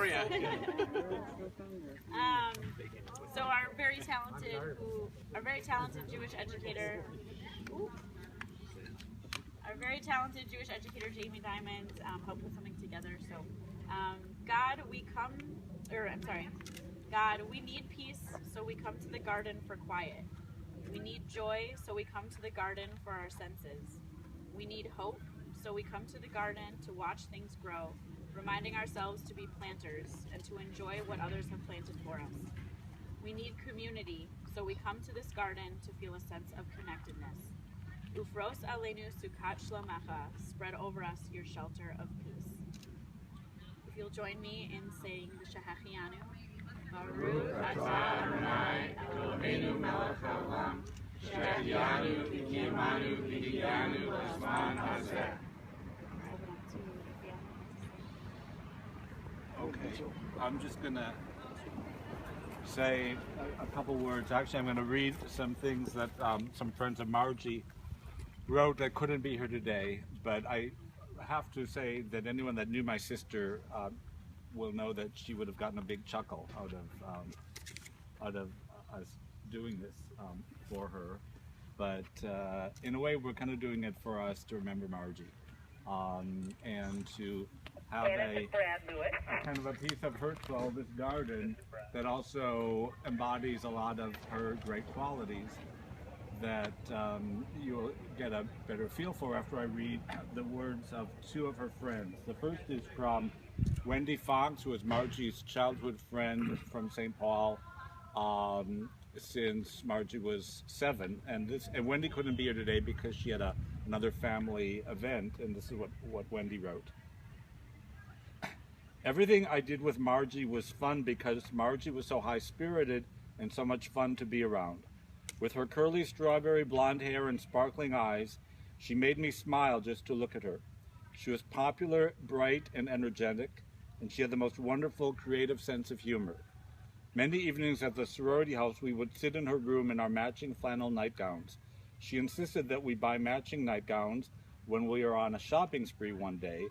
for you. So our very talented Jewish educator, Jamie Diamond, helped put something together. So, God, we need peace, so we come to the garden for quiet. We need joy, so we come to the garden for our senses. We need hope, so we come to the garden to watch things grow, reminding ourselves to be planters and to enjoy what others have planted for us. We need community, so we come to this garden to feel a sense of connectedness. Ufros aleinu sukat shlomecha, spread over us your shelter of peace. If you'll join me in saying the Shehechianu. Baruch atah Adonai Eloheinu melech haolam, shehechianu v'kiyamanu v'higanu l'zman hazeh. Okay, I'm just going to say a couple words. Actually, I'm going to read some things that some friends of Margie wrote that couldn't be here today, but I have to say that anyone that knew my sister will know that she would have gotten a big chuckle out of us doing this for her. But in a way, we're kind of doing it for us to remember Margie and to have a kind of a piece of her soul, this garden, that also embodies a lot of her great qualities that you'll get a better feel for after I read the words of two of her friends. The first is from Wendy Fox, who is Margie's childhood friend from St. Paul since Margie was 7. And Wendy couldn't be here today because she had another family event, and this is what Wendy wrote. Everything I did with Margie was fun because Margie was so high-spirited and so much fun to be around. With her curly strawberry blonde hair and sparkling eyes, she made me smile just to look at her. She was popular, bright, and energetic, and she had the most wonderful, creative sense of humor. Many evenings at the sorority house, we would sit in her room in our matching flannel nightgowns. She insisted that we buy matching nightgowns when we were on a shopping spree one day,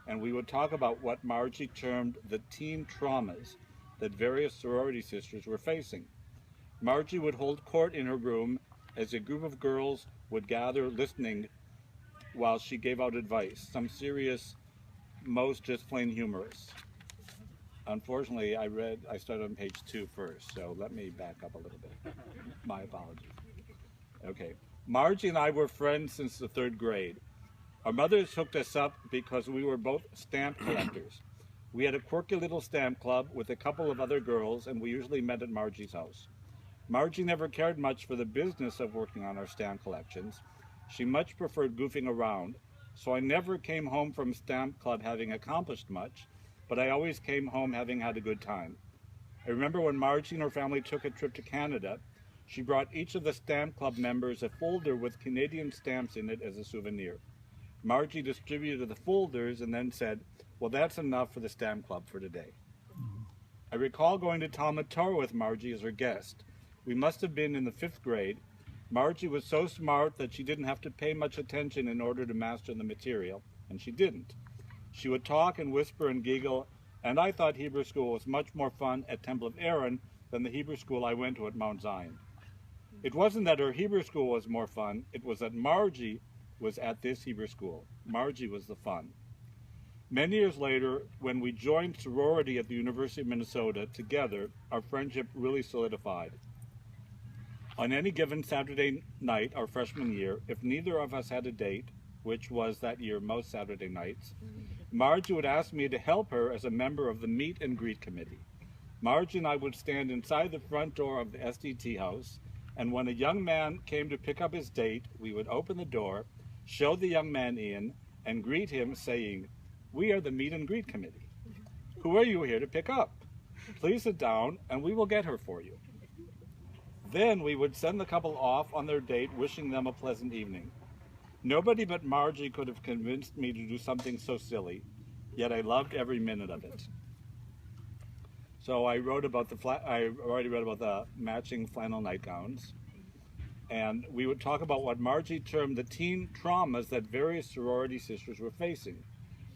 and we would talk about what Margie termed the teen traumas that various sorority sisters were facing. Margie would hold court in her room as a group of girls would gather listening while she gave out advice, some serious, most just plain humorous. Unfortunately, I started on page 2 first, so let me back up a little bit. My apologies. Okay. Margie and I were friends since the 3rd grade. Our mothers hooked us up because we were both stamp collectors. We had a quirky little stamp club with a couple of other girls, and we usually met at Margie's house. Margie never cared much for the business of working on our stamp collections. She much preferred goofing around, so I never came home from stamp club having accomplished much, but I always came home having had a good time. I remember when Margie and her family took a trip to Canada, she brought each of the stamp club members a folder with Canadian stamps in it as a souvenir. Margie distributed the folders and then said, "Well, that's enough for the stamp club for today." I recall going to Talmud Torah with Margie as her guest. We must have been in the 5th grade. Margie was so smart that she didn't have to pay much attention in order to master the material, and she didn't. She would talk and whisper and giggle, and I thought Hebrew school was much more fun at Temple of Aaron than the Hebrew school I went to at Mount Zion. It wasn't that her Hebrew school was more fun, it was that Margie was at this Hebrew school. Margie was the fun. Many years later, when we joined sorority at the University of Minnesota together, our friendship really solidified. On any given Saturday night our freshman year, if neither of us had a date, which was that year most Saturday nights, Margie would ask me to help her as a member of the meet and greet committee. Margie and I would stand inside the front door of the SDT house, and when a young man came to pick up his date, we would open the door, show the young man in, and greet him saying, "We are the meet and greet committee. Who are you here to pick up? Please sit down and we will get her for you." Then we would send the couple off on their date, wishing them a pleasant evening. Nobody but Margie could have convinced me to do something so silly, yet I loved every minute of it. So I wrote about I already read about the matching flannel nightgowns, and we would talk about what Margie termed the teen traumas that various sorority sisters were facing.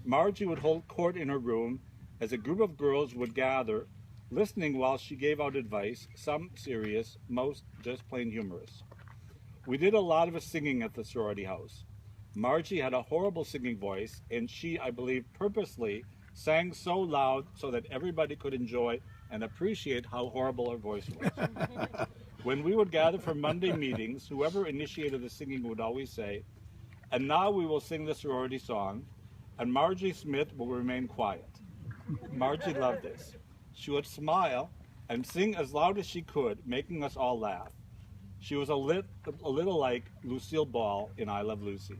Margie would hold court in her room as a group of girls would gather, listening while she gave out advice, some serious, most just plain humorous. We did a lot of singing at the sorority house. Margie had a horrible singing voice, and she, I believe, purposely sang so loud so that everybody could enjoy and appreciate how horrible her voice was. When we would gather for Monday meetings, whoever initiated the singing would always say, "And now we will sing the sorority song, and Margie Smith will remain quiet." Margie loved this. She would smile and sing as loud as she could, making us all laugh. She was a little like Lucille Ball in I Love Lucy.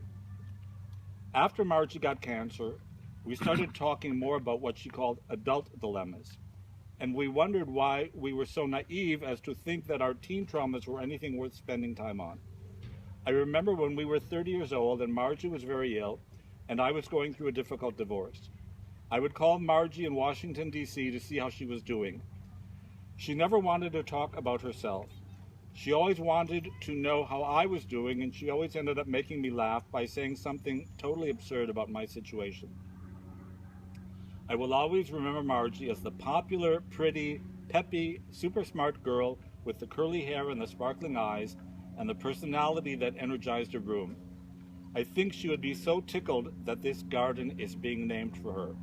After Margie got cancer, we started talking more about what she called adult dilemmas, and we wondered why we were so naive as to think that our teen traumas were anything worth spending time on. I remember when we were 30 years old and Margie was very ill, and I was going through a difficult divorce. I would call Margie in Washington, D.C. to see how she was doing. She never wanted to talk about herself. She always wanted to know how I was doing, and she always ended up making me laugh by saying something totally absurd about my situation. I will always remember Margie as the popular, pretty, peppy, super smart girl with the curly hair and the sparkling eyes and the personality that energized a room. I think she would be so tickled that this garden is being named for her.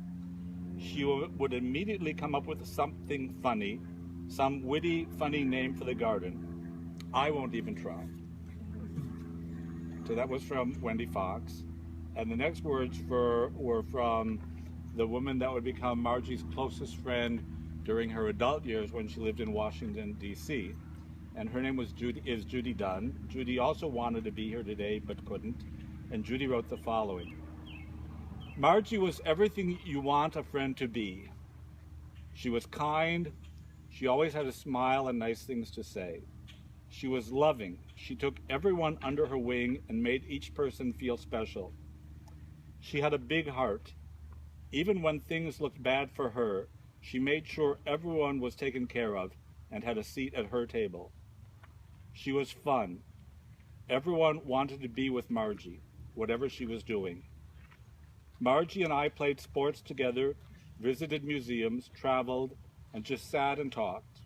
She would immediately come up with something funny, some witty, funny name for the garden. I won't even try. So that was from Wendy Fox. And the next words were from the woman that would become Margie's closest friend during her adult years when she lived in Washington, D.C. And her name was Judy Dunn. Judy also wanted to be here today but couldn't. And Judy wrote the following. Margie was everything you want a friend to be. She was kind. She always had a smile and nice things to say. She was loving. She took everyone under her wing and made each person feel special. She had a big heart. Even when things looked bad for her, she made sure everyone was taken care of and had a seat at her table. She was fun. Everyone wanted to be with Margie, whatever she was doing. Margie and I played sports together, visited museums, traveled, and just sat and talked.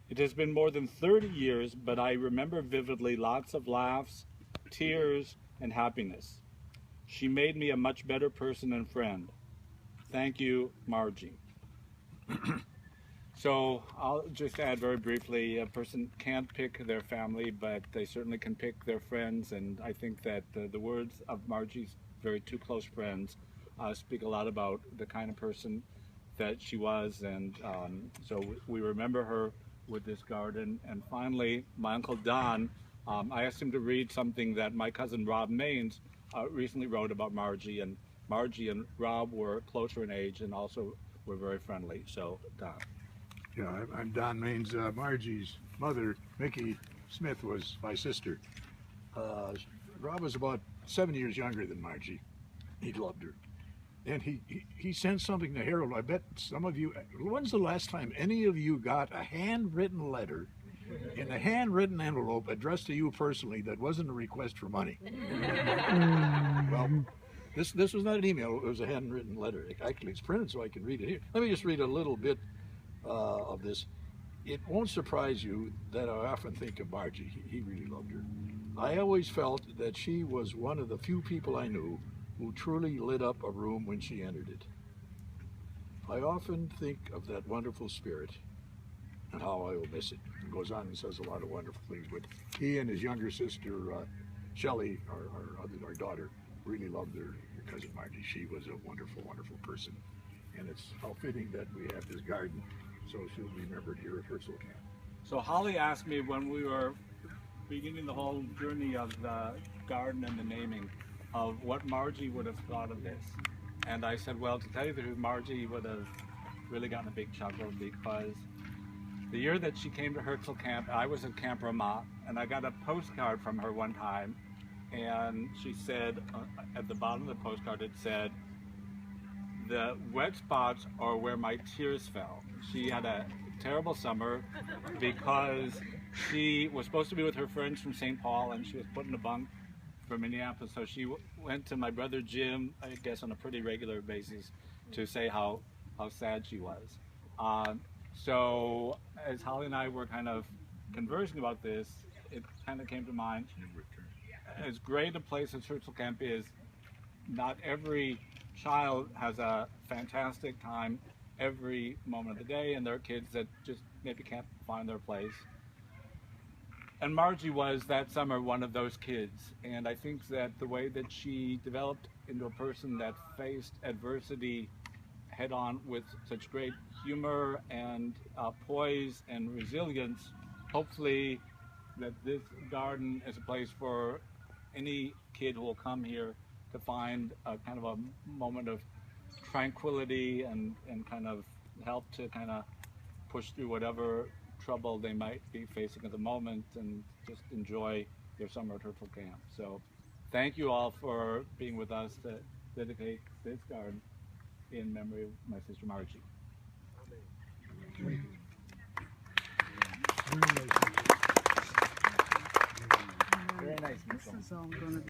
It has been more than 30 years, but I remember vividly lots of laughs, tears, and happiness. She made me a much better person and friend. Thank you, Margie. So I'll just add very briefly, a person can't pick their family, but they certainly can pick their friends, and I think that the words of Margie's very two close friends speak a lot about the kind of person that she was, and so we remember her with this garden. And finally, my Uncle Don, I asked him to read something that my cousin Rob Maines recently wrote about Margie, and Margie and Rob were closer in age and also were very friendly. So, Don. Yeah, I'm Don Maines. Margie's mother, Mickey Smith, was my sister. Rob was about 7 years younger than Margie. He loved her. And he sent something to Harold. I bet some of you, when's the last time any of you got a handwritten letter in a handwritten envelope addressed to you personally that wasn't a request for money? Well, this was not an email, it was a handwritten letter. Actually, it's printed so I can read it here. Let me just read a little bit of this. It won't surprise you that I often think of Margie. He really loved her. I always felt that she was one of the few people I knew who truly lit up a room when she entered it. I often think of that wonderful spirit and how I will miss it. He goes on and says a lot of wonderful things, but he and his younger sister, Shelley, our daughter, really loved her cousin Margie. She was a wonderful, wonderful person. And it's how fitting that we have this garden, so she'll be remembered here at Herzl Camp. So Holly asked me when we were beginning the whole journey of the garden and the naming, of what Margie would have thought of this. And I said, well, to tell you the truth, Margie would have really gotten a big chuckle, because the year that she came to Herzl Camp, I was at Camp Ramah, and I got a postcard from her one time, and she said, at the bottom of the postcard, it said, "The wet spots are where my tears fell." She had a terrible summer because she was supposed to be with her friends from St. Paul, and she was put in a bunk for Minneapolis. So she went to my brother Jim, I guess on a pretty regular basis, to say how how sad she was. So as Holly and I were kind of conversing about this, it kind of came to mind, as great a place as Churchill Camp is, not every child has a fantastic time every moment of the day, and there are kids that just maybe can't find their place. And Margie was that summer one of those kids, and I think that the way that she developed into a person that faced adversity head on with such great humor and poise and resilience, hopefully that this garden is a place for any kid who will come here to find a kind of a moment of tranquility and kind of help to kind of push through whatever trouble they might be facing at the moment and just enjoy their summer at Churchill Camp. So thank you all for being with us to dedicate this garden in memory of my sister Margie. Very nice. This is all going to